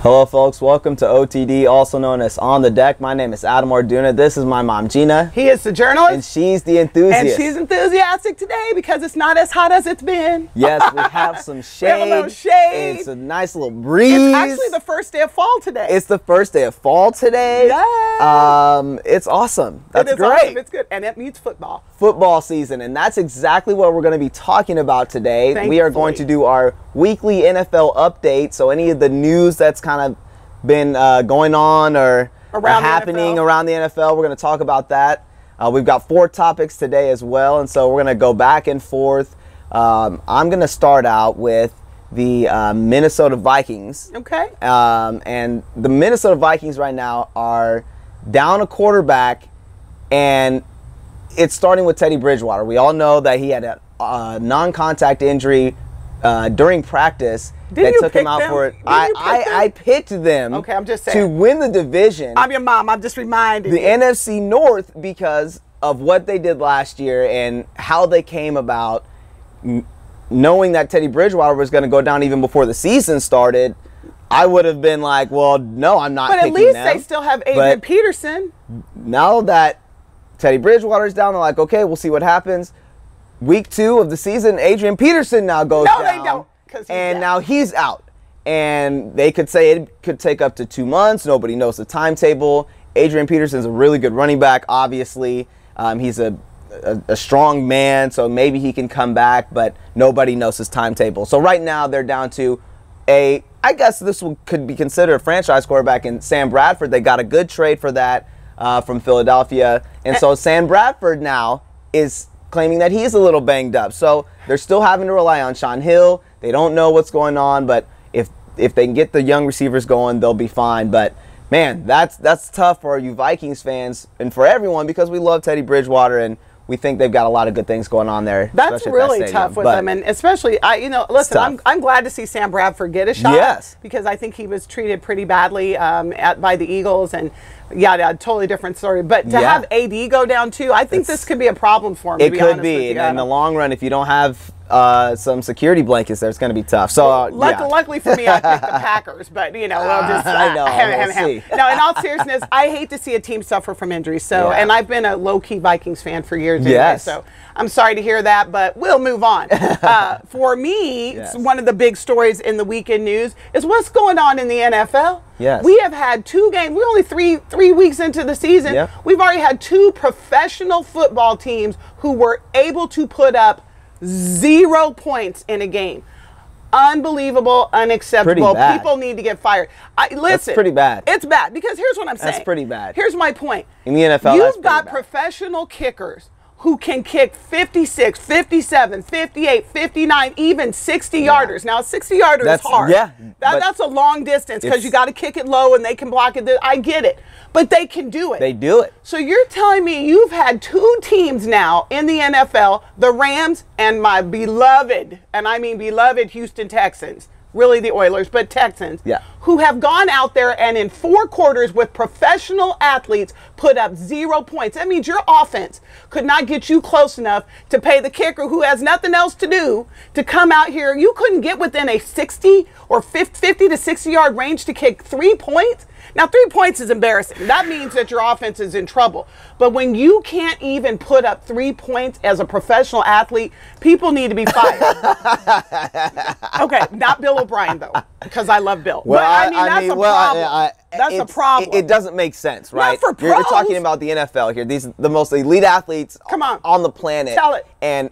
Hello folks, welcome to OTD, also known as On the Deck. My name is Adam Orduna. This is my mom, Gina. He is the journalist. And she's the enthusiast. And she's enthusiastic today because it's not as hot as it's been. Yes, we have some shade. We have a little shade. It's a nice little breeze. It's actually the first day of fall today. It's the first day of fall today. Yeah. It's awesome. That's great. Awesome. It's good. And it means football. Football season. And that's exactly what we're going to be talking about today. Thankfully. We are going to do our weekly NFL update. So any of the news that's kind of been going on or happening around the NFL. We're going to talk about that. We've got 4 topics today as well, and so we're going to go back and forth. I'm going to start out with the Minnesota Vikings. Okay. And the Minnesota Vikings right now are down a quarterback, and it's starting with Teddy Bridgewater. We all know that he had a non-contact injury during practice. That took him out for it. I picked them. Okay, I'm just saying. To win the division. I'm your mom. I'm just reminding the you. NFC North because of what they did last year and how they came about, knowing that Teddy Bridgewater was going to go down even before the season started. I would have been like, well, no, I'm not picking them. But at least they still have Adrian Peterson. Now that Teddy Bridgewater's down, they're like, okay, we'll see what happens. Week 2 of the season, Adrian Peterson now goes down. No, they don't. And now he's out. And they could say it could take up to 2 months. Nobody knows the timetable. Adrian Peterson's a really good running back, obviously. He's a strong man, so maybe he can come back, but nobody knows his timetable. So right now they're down to I guess this could be considered a franchise quarterback in Sam Bradford. They got a good trade for that from Philadelphia. And so Sam Bradford now is claiming that he's a little banged up. So they're still having to rely on Sean Hill. They don't know what's going on, but if they can get the young receivers going, they'll be fine. But man, that's tough for you Vikings fans and for everyone because we love Teddy Bridgewater and we think they've got a lot of good things going on there. That's really tough with them, and especially listen, I'm glad to see Sam Bradford get a shot. Yes, because I think he was treated pretty badly by the Eagles, and yeah, totally different story. But to have AD go down too, I think this could be a problem for him. It could be, and in the long run, if you don't have some security blankets there, it's going to be tough. So luckily for me, I picked the Packers, but we'll just I know. We'll see. No, in all seriousness, I hate to see a team suffer from injuries. So, and I've been a low-key Vikings fan for years. Yes. Anyway, so I'm sorry to hear that, but we'll move on. For me, one of the big stories in the weekend news is what's going on in the NFL. Yes. We have had 2 games. We're only three weeks into the season. Yep. We've already had 2 professional football teams who were able to put up 0 points in a game. Unbelievable, unacceptable. People need to get fired. Listen, that's pretty bad. It's bad because here's what I'm saying. That's pretty bad. Here's my point. In the NFL, you've got professional kickers who can kick 56, 57, 58, 59, even 60-yarders. Now, a 60-yarder is hard. Yeah. That's a long distance because you got to kick it low and they can block it. I get it. But they can do it. They do it. So you're telling me you've had 2 teams now in the NFL, the Rams and my beloved, and I mean beloved Houston Texans, really the Oilers, but Texans, who have gone out there and in 4 quarters with professional athletes put up 0 points. That means your offense could not get you close enough to pay the kicker who has nothing else to do to come out here. You couldn't get within a 60 or 50 to 60-yard range to kick 3 points. Now, 3 points is embarrassing. That means that your offense is in trouble. But when you can't even put up 3 points as a professional athlete, people need to be fired. Okay, not Bill O'Brien, though, because I love Bill. Well, but, that's a problem. That's a problem. It doesn't make sense, right? Not for pros. You're talking about the NFL here. These are the most elite athletes on the planet. Tell it. And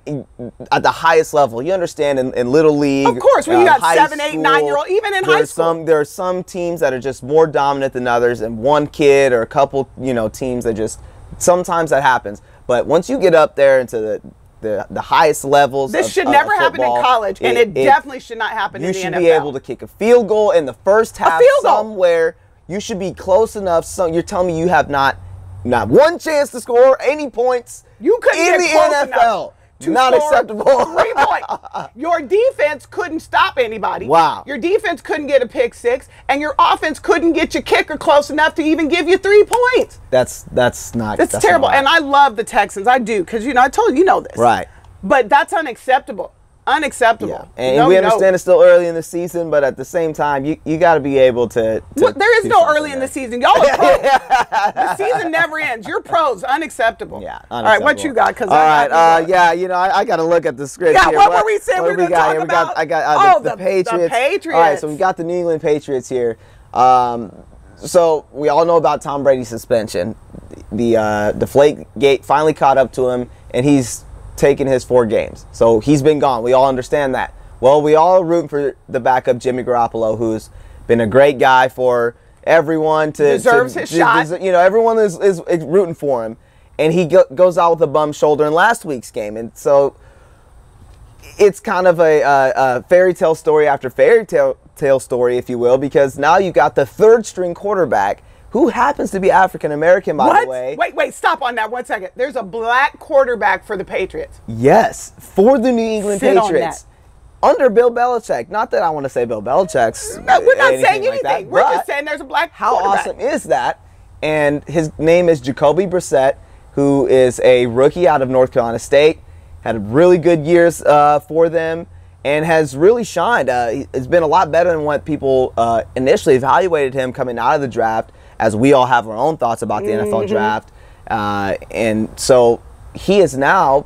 at the highest level. You understand in Little League. Of course, when you got 7, 8, 9-year-old, even in high school. There are some teams that are just more dominant than others, and one kid or a couple, teams that just, sometimes that happens. But once you get up there into the highest levels this should never happen in college, and it definitely should not happen in the NFL. You should be able to kick a field goal in the first half somewhere. You should be close enough. So you're telling me you have not one chance to score any points in the NFL. Not acceptable. 3 points. Your defense couldn't stop anybody. Wow. Your defense couldn't get a pick 6, and your offense couldn't get your kicker close enough to even give you 3 points. That's terrible. And I love the Texans. I do, because I told you, this. Right. But that's unacceptable. Unacceptable. Yeah. And we understand it's still early in the season, but at the same time, you got to be able to well, there is no early in the season. Y'all are pros. The season never ends. You're pros. Unacceptable. Yeah. Unacceptable. All right, what you got? All right. Yeah, you know, I got to look at the script here. What were we saying we were going to talk about? I got the Patriots. The Patriots. All right, so we got the New England Patriots here. So we all know about Tom Brady's suspension. The Deflategate finally caught up to him, and he's taken his 4 games. So he's been gone. We all understand that. Well, we all are rooting for the backup Jimmy Garoppolo, who's been a great guy for everyone to deserves his shot. You know, everyone is rooting for him, and he goes out with a bum shoulder in last week's game, and so it's kind of a fairy tale story after fairy tale story, if you will, because now you got the 3rd string quarterback who happens to be African American, by the way. Wait, stop on that 1 second. There's a black quarterback for the Patriots. Yes, for the New England Patriots. Under Bill Belichick. Not that I want to say Bill Belichick's. No, we're not saying anything. Like that, we're just saying there's a black quarterback. How awesome is that? And his name is Jacoby Brissett, who is a rookie out of North Carolina State. Had really good years for them and has really shined. It's been a lot better than what people initially evaluated him coming out of the draft, as we all have our own thoughts about the NFL draft. And so he is now,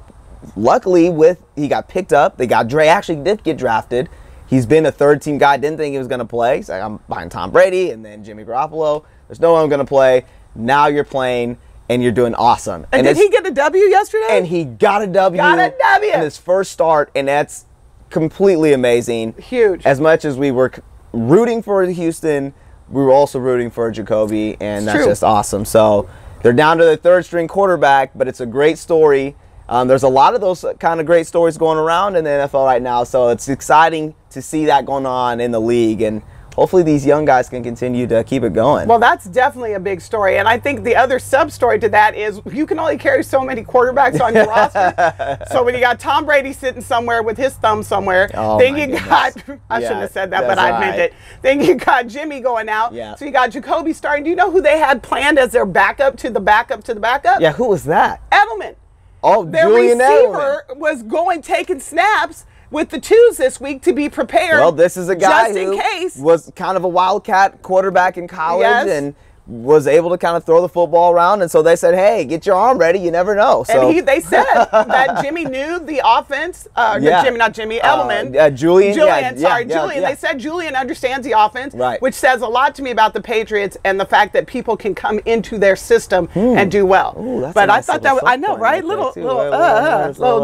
luckily, he got picked up. Actually did get drafted. He's been a 3rd-team guy. Didn't think he was going to play. He's like, I'm behind Tom Brady and then Jimmy Garoppolo. There's no one I'm going to play. Now you're playing, and you're doing awesome. And did he get a W yesterday? And he got a W. In his first start, and that's completely amazing. Huge. As much as we were rooting for Houston, we were also rooting for Jacoby, and that's just awesome. So they're down to the 3rd string quarterback, but it's a great story. There's a lot of those kind of great stories going around in the NFL right now, so it's exciting to see that going on in the league, and hopefully these young guys can continue to keep it going. Well, that's definitely a big story, and I think the other sub-story to that is you can only carry so many quarterbacks on your roster. So when you got Tom Brady sitting somewhere with his thumb somewhere, then you got, I shouldn't have said that, but I meant it. Then you got Jimmy going out. Yeah. So you got Jacoby starting. Do you know who they had planned as their backup to the backup to the backup? Yeah, who was that? Edelman. Oh, their Julian receiver Edelman was taking snaps with the 2s this week to be prepared. Well, this is a guy just in who case. Was kind of a wildcat quarterback in college and was able to kind of throw the football around, and so they said, hey, get your arm ready, you never know. So. And they said that Jimmy knew the offense, Edelman. Julian. Julian. They said Julian understands the offense, which says a lot to me about the Patriots and the fact that people can come into their system and do well. Ooh, but I thought that was, I know, right? Little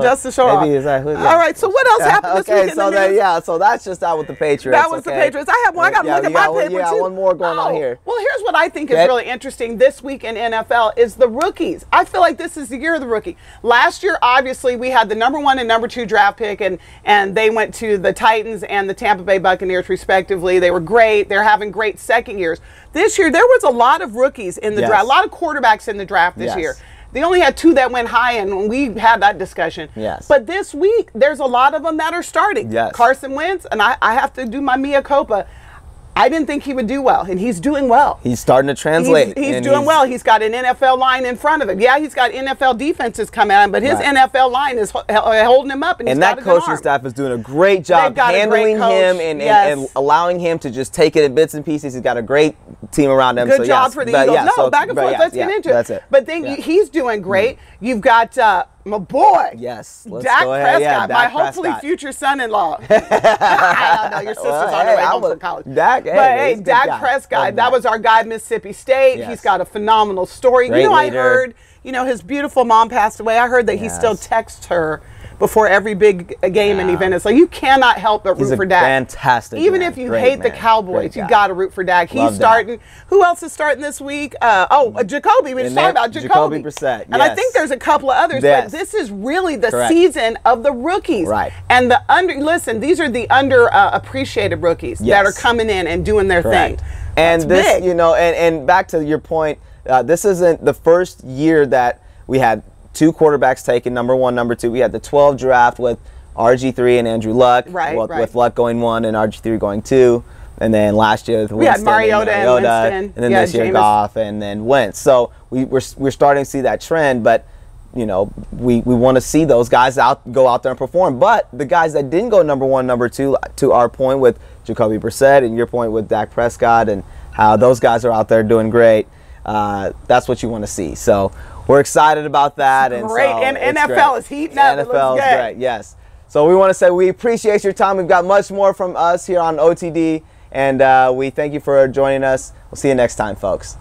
just to show off. All right, so what else happened this week in the news? So that's just out with the Patriots. That was the Patriots. I have one. I got to look at my paper, too. Yeah, one more going on here. Well, here's what I think is really interesting this week in NFL is the rookies. I feel like this is the year of the rookie. Last year, obviously, we had the number 1 and number 2 draft pick, and they went to the Titans and the Tampa Bay Buccaneers, respectively. They were great. They're having great second years. This year, there was a lot of rookies in the draft, a lot of quarterbacks in the draft this year. They only had 2 that went high, and we had that discussion. But this week, there's a lot of them that are starting. Carson Wentz, and I have to do my mea culpa. I didn't think he would do well, and he's doing well. He's starting to translate. He's doing well. He's got an NFL line in front of him. Yeah, he's got NFL defenses coming at him, but his NFL line is holding him up. And that coaching staff is doing a great job handling him and allowing him to just take it in bits and pieces. He's got a great team around him. Good job for the Eagles. Back and forth. Let's get into it. That's it. But then he's doing great. You've got my boy. Dak Prescott, my hopefully future son-in-law. I know your sister's on her way home from college. Dak Prescott, that was our guy at Mississippi State. He's got a phenomenal story. I heard, his beautiful mom passed away. I heard that he still texts her before every big game and event. It's like you cannot help but root for Dak. Fantastic. Even if you hate the Cowboys, you got to root for Dak. He's starting. Who else is starting this week? Jacoby. We just talked about Jacoby Brissett. And I think there's a couple of others, but this is really the season of the rookies. And listen, these are the underappreciated rookies that are coming in and doing their thing. And this, and back to your point, this isn't the first year that we had 2 quarterbacks taken, number 1, number 2. We had the 12 draft with RG3 and Andrew Luck, with Luck going 1 and RG3 going 2. And then last year we had Mariota and Winston. And then this year Goff and then Wentz. So we're starting to see that trend. But you know, we want to see those guys go out there and perform. But the guys that didn't go number 1, number 2, to our point with Jacoby Brissett and your point with Dak Prescott and how those guys are out there doing great, that's what you want to see. So we're excited about that. Great. And NFL is heating up. NFL is great, yes. So we want to say we appreciate your time. We've got much more from us here on OTD, and we thank you for joining us. We'll see you next time, folks.